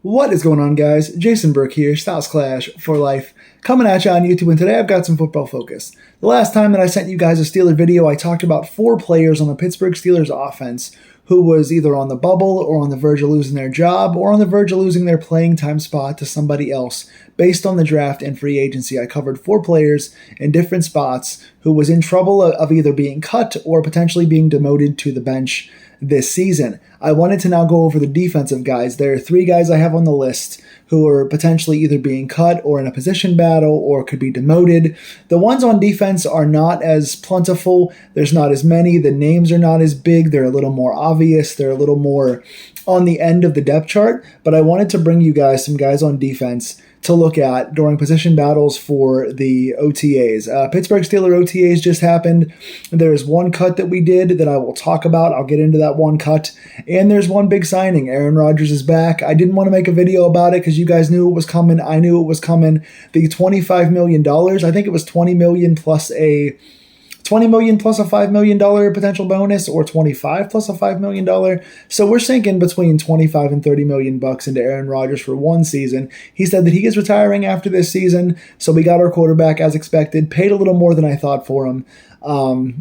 What is going on, guys? Jason Burke here, Styles Clash for Life, coming at you on YouTube, and today I've got some football focus. The last time that I sent you guys a Steeler video, I talked about 4 players on the Pittsburgh Steelers offense who was either on the bubble or on the verge of losing their job or on the verge of losing their playing time spot to somebody else based on the draft and free agency. I covered 4 players in different spots who was in trouble of either being cut or potentially being demoted to the bench this season. I wanted to now go over the defensive guys. There are 3 guys I have on the list who are potentially either being cut or in a position battle or could be demoted. The ones on defense are not as plentiful. There's not as many. The names are not as big. They're a little more obvious. They're a little more on the end of the depth chart. But I wanted to bring you guys some guys on defense to look at during position battles for the OTAs. Pittsburgh Steelers OTAs just happened. There's one cut that we did that I will talk about. I'll get into that one cut. And there's one big signing. Aaron Rodgers is back. I didn't want to make a video about it because you guys knew it was coming. I knew it was coming. The $25 million, I think it was $20 million plus a $5 million potential bonus, or 25 plus a $5 million. So we're sinking between 25 and 30 million bucks into Aaron Rodgers for one season. He said that he is retiring after this season, so we got our quarterback as expected, paid a little more than I thought for him.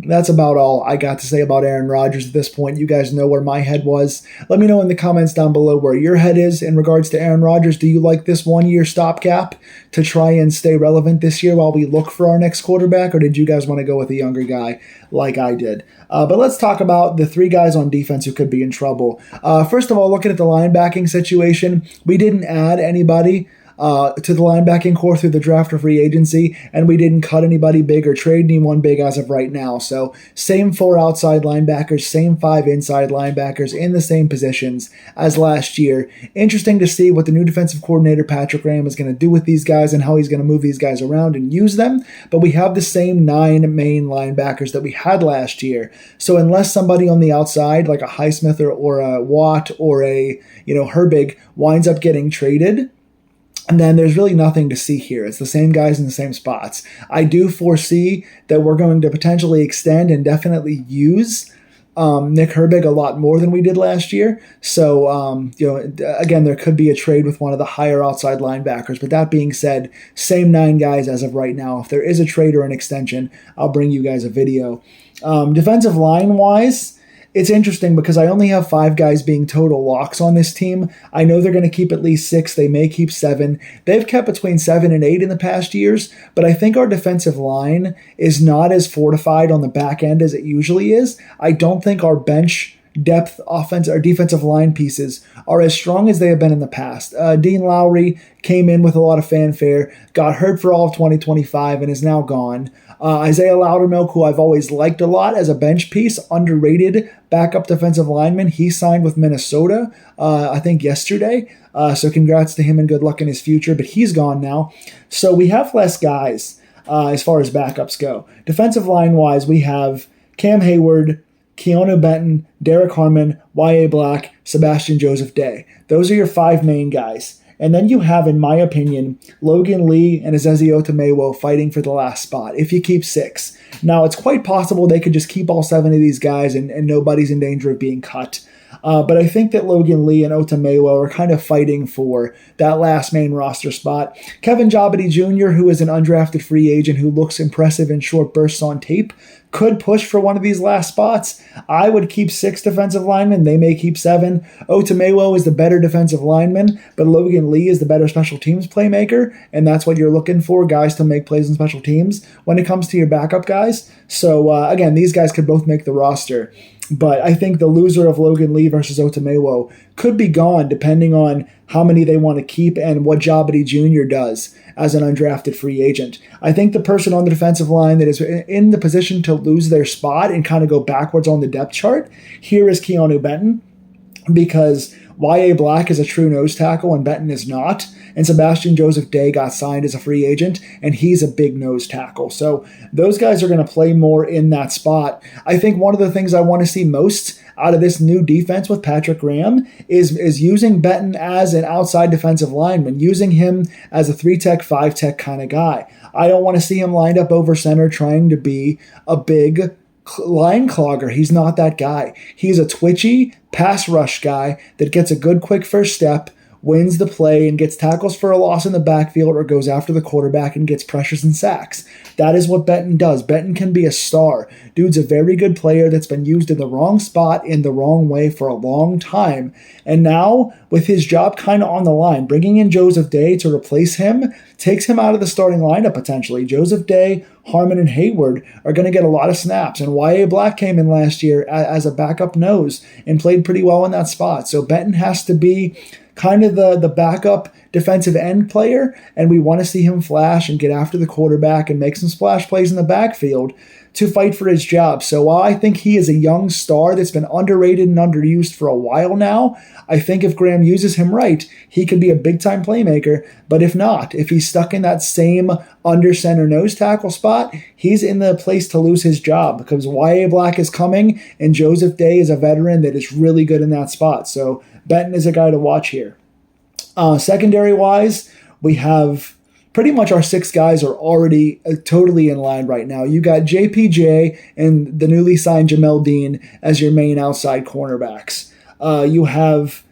That's about all I got to say about Aaron Rodgers at this point. You guys know where my head was. Let me know in the comments down below where your head is in regards to Aaron Rodgers. Do you like this 1-year stopgap to try and stay relevant this year while we look for our next quarterback, or did you guys want to go with a younger guy like I did? But let's talk about the 3 guys on defense who could be in trouble. First of all, looking at the linebacking situation, we didn't add anybody to the linebacking core through the draft or free agency, and we didn't cut anybody big or trade anyone big as of right now. So same 4 outside linebackers, same 5 inside linebackers in the same positions as last year. Interesting to see what the new defensive coordinator Patrick Graham is going to do with these guys and how he's going to move these guys around and use them, but we have the same 9 main linebackers that we had last year. So unless somebody on the outside like a Highsmith or a Watt or a Herbig winds up getting traded, and then there's really nothing to see here. It's the same guys in the same spots. I do foresee that we're going to potentially extend and definitely use Nick Herbig a lot more than we did last year. So, again, there could be a trade with one of the higher outside linebackers. But that being said, same 9 guys as of right now. If there is a trade or an extension, I'll bring you guys a video. Defensive line-wise, it's interesting because I only have 5 guys being total locks on this team. I know they're going to keep at least 6. They may keep 7. They've kept between 7 and 8 in the past years, but I think our defensive line is not as fortified on the back end as it usually is. I don't think our bench depth offense or defensive line pieces are as strong as they have been in the past. Dean Lowry came in with a lot of fanfare, got hurt for all of 2025, and is now gone. Isaiah Loudermilk, who I've always liked a lot as a bench piece, underrated backup defensive lineman. He signed with Minnesota, I think yesterday. So congrats to him and good luck in his future, but he's gone now. So we have less guys as far as backups go. Defensive line-wise, we have Cam Hayward, Keanu Benton, Derek Harmon, Y.A. Black, Sebastian Joseph Day. Those are your 5 main guys. And then you have, in my opinion, Logan Lee and Ezezi Otomewo fighting for the last spot, if you keep 6. Now, it's quite possible they could just keep all 7 of these guys and nobody's in danger of being cut. But I think that Logan Lee and Otomewo are kind of fighting for that last main roster spot. Kevin Jabity Jr., who is an undrafted free agent who looks impressive in short bursts on tape, could push for one of these last spots. I would keep 6 defensive linemen. They may keep 7. Otomewo is the better defensive lineman, but Logan Lee is the better special teams playmaker, and that's what you're looking for, guys to make plays in special teams when it comes to your backup guys. So, again, these guys could both make the roster. But I think the loser of Logan Lee versus Otomewo could be gone depending on how many they want to keep and what Jabity Jr. does as an undrafted free agent. I think the person on the defensive line that is in the position to lose their spot and kind of go backwards on the depth chart here is Keanu Benton, because Y.A. Black is a true nose tackle and Benton is not. And Sebastian Joseph Day got signed as a free agent, and he's a big nose tackle. So those guys are going to play more in that spot. I think one of the things I want to see most out of this new defense with Patrick Graham is using Benton as an outside defensive lineman, using him as a 3-tech, 5-tech kind of guy. I don't want to see him lined up over center trying to be a big line clogger. He's not that guy. He's a twitchy pass rush guy that gets a good quick first step, wins the play and gets tackles for a loss in the backfield or goes after the quarterback and gets pressures and sacks. That is what Benton does. Benton can be a star. Dude's a very good player that's been used in the wrong spot in the wrong way for a long time. And now, with his job kind of on the line, bringing in Joseph Day to replace him takes him out of the starting lineup potentially. Joseph Day, Harmon, and Hayward are going to get a lot of snaps. And Y.A. Black came in last year as a backup nose and played pretty well in that spot. So Benton has to be kind of the backup defensive end player, and we want to see him flash and get after the quarterback and make some splash plays in the backfield to fight for his job. So while I think he is a young star that's been underrated and underused for a while now, I think if Graham uses him right, he could be a big-time playmaker. But if not, if he's stuck in that same under center nose tackle spot, he's in the place to lose his job because Y.A. Black is coming and Joseph Day is a veteran that is really good in that spot. So Benton is a guy to watch here. Secondary-wise, we have pretty much our 6 guys are already totally in line right now. You got JPJ and the newly signed Jamel Dean as your main outside cornerbacks. You have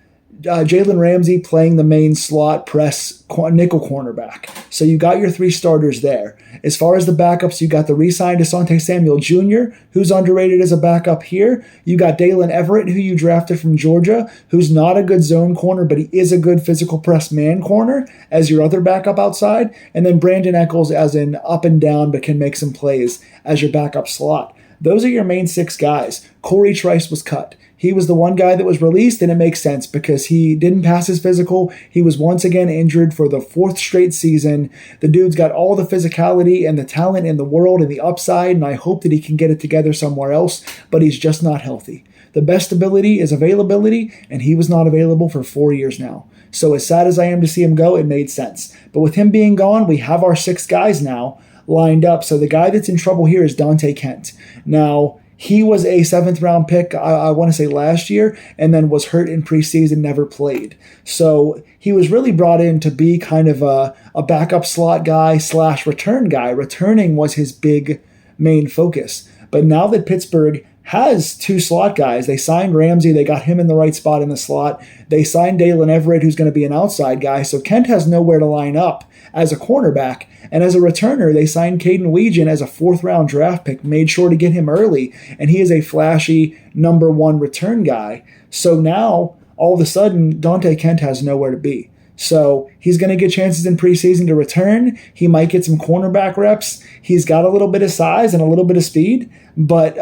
Jalen Ramsey playing the main slot press nickel cornerback. So you got your 3 starters there. As far as the backups, you got the re-signed Asante Samuel Jr., who's underrated as a backup here. You got Dalen Everett, who you drafted from Georgia, who's not a good zone corner, but he is a good physical press man corner as your other backup outside. And then Brandon Eccles as an up and down, but can make some plays as your backup slot. Those are your main 6 guys. Corey Trice was cut. He was the one guy that was released, and it makes sense because he didn't pass his physical. He was once again injured for the 4th straight season. The dude's got all the physicality and the talent in the world and the upside, and I hope that he can get it together somewhere else, but he's just not healthy. The best ability is availability, and he was not available for 4 years now. So as sad as I am to see him go, it made sense. But with him being gone, we have our 6 guys now lined up. So the guy that's in trouble here is Dante Kent. Now, he was a 7th round pick, I want to say last year, and then was hurt in preseason, never played. So he was really brought in to be kind of a backup slot guy / return guy. Returning was his big main focus. But now that Pittsburgh has 2 slot guys, they signed Ramsey, they got him in the right spot in the slot. They signed Dalen Everett, who's going to be an outside guy. So Kent has nowhere to line up as a cornerback. And as a returner, they signed Caden Weegan as a 4th round draft pick, made sure to get him early, and he is a flashy number 1 return guy. So now, all of a sudden, Dante Kent has nowhere to be. So he's going to get chances in preseason to return. He might get some cornerback reps. He's got a little bit of size and a little bit of speed, but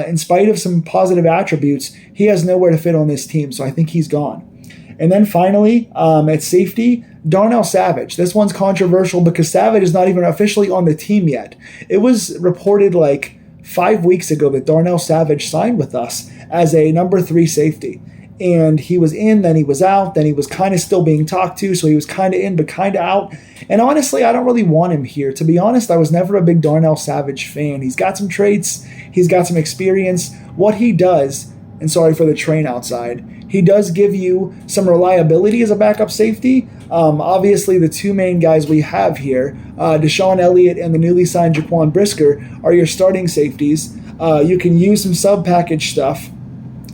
in spite of some positive attributes, he has nowhere to fit on this team, so I think he's gone. And then finally, at safety, Darnell Savage. This one's controversial because Savage is not even officially on the team yet. It was reported like 5 weeks ago that Darnell Savage signed with us as a number 3 safety. And he was in, then he was out, then he was kind of still being talked to, so he was kind of in but kind of out. And honestly, I don't really want him here. To be honest, I was never a big Darnell Savage fan. He's got some traits, he's got some experience. What he does, and sorry for the train outside, he does give you some reliability as a backup safety. Obviously, the 2 main guys we have here, Deshaun Elliott and the newly signed Jaquan Brisker, are your starting safeties. You can use some sub-package stuff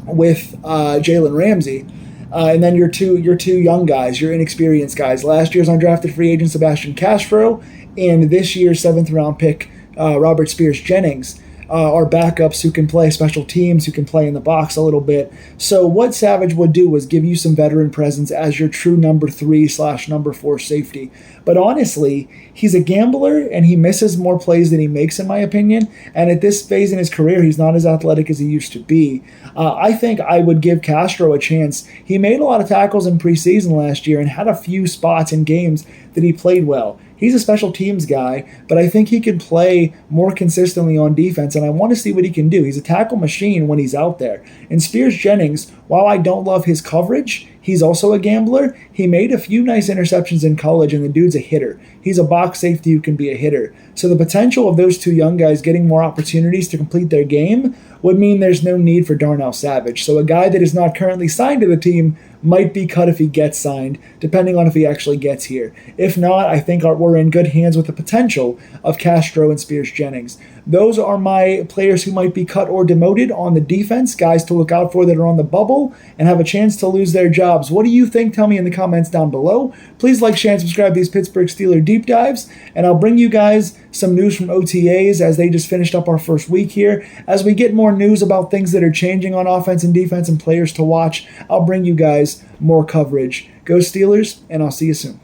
with Jalen Ramsey. And then your two young guys, your inexperienced guys. Last year's undrafted free agent Sebastian Castro and this year's 7th round pick Robert Spears Jennings are backups who can play special teams, who can play in the box a little bit. So what Savage would do was give you some veteran presence as your true number 3 / number 4 safety. But honestly, he's a gambler and he misses more plays than he makes, in my opinion. And at this phase in his career, he's not as athletic as he used to be. I think I would give Castro a chance. He made a lot of tackles in preseason last year and had a few spots in games that he played well. He's a special teams guy, but I think he could play more consistently on defense, and I want to see what he can do. He's a tackle machine when he's out there. And Spears Jennings, while I don't love his coverage, he's also a gambler. He made a few nice interceptions in college, and the dude's a hitter. He's a box safety who can be a hitter. So the potential of those 2 young guys getting more opportunities to complete their game would mean there's no need for Darnell Savage. So a guy that is not currently signed to the team might be cut if he gets signed, depending on if he actually gets here. If not, I think we're in good hands with the potential of Castro and Spears-Jennings. Those are my players who might be cut or demoted on the defense, guys to look out for that are on the bubble and have a chance to lose their jobs. What do you think? Tell me in the comments down below. Please like, share, and subscribe to these Pittsburgh Steelers deep dives, and I'll bring you guys some news from OTAs as they just finished up our first week here. As we get more news about things that are changing on offense and defense and players to watch, I'll bring you guys more coverage. Go Steelers, and I'll see you soon.